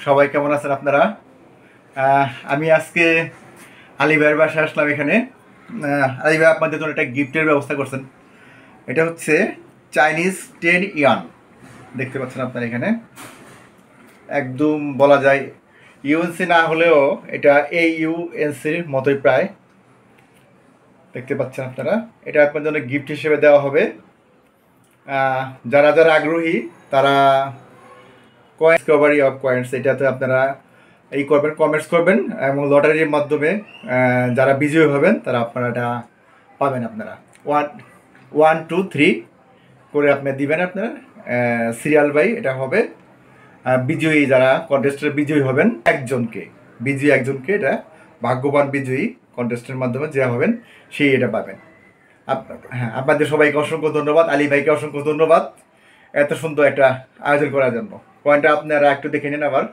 সবাই কেমন আছেন আপনারা? আমি আজকে আলী ভাইয়ের বাসায় আসলাম এখানে। আলী ভাই আপনাদের জন্য একটা গিফটের ব্যবস্থা করছেন। এটা হচ্ছে চাইনিজ 10 ইয়ান। দেখতে পাচ্ছেন আপনারা এখানে, একদম বলা যায় ইউএনসি না হলেও এটা AUNCর মতোই প্রায়। দেখতে পাচ্ছেন আপনারা, এটা আপনার জন্য গিফট হিসেবে দেওয়া হবে। যারা যারা আগ্রহী তারা কয়েন ডিসকভারি অফ কয়েন্স এটাতে আপনারা এই করবেন, কমেন্টস করবেন এবং লটারির মাধ্যমে যারা বিজয়ী হবেন তারা আপনারা এটা পাবেন। আপনারা 1 1 2 3 করে আপনি দিবেন, আপনার সিরিয়াল বাই এটা হবে। বিজয়ী যারা কন্টেস্টের বিজয়ী হবেন একজনকে এটা ভাগ্যবান বিজয়ী কন্টেস্টের মাধ্যমে যে হবেন সেই এটা পাবেন। হ্যাঁ, আপনাদের সবাইকে অসংখ্য ধন্যবাদ, আলী ভাইকে অসংখ্য ধন্যবাদ এত সুন্দর একটা আয়োজন করার জন্য। পয়েন্টটা আপনারা একটু দেখে নিন আবার।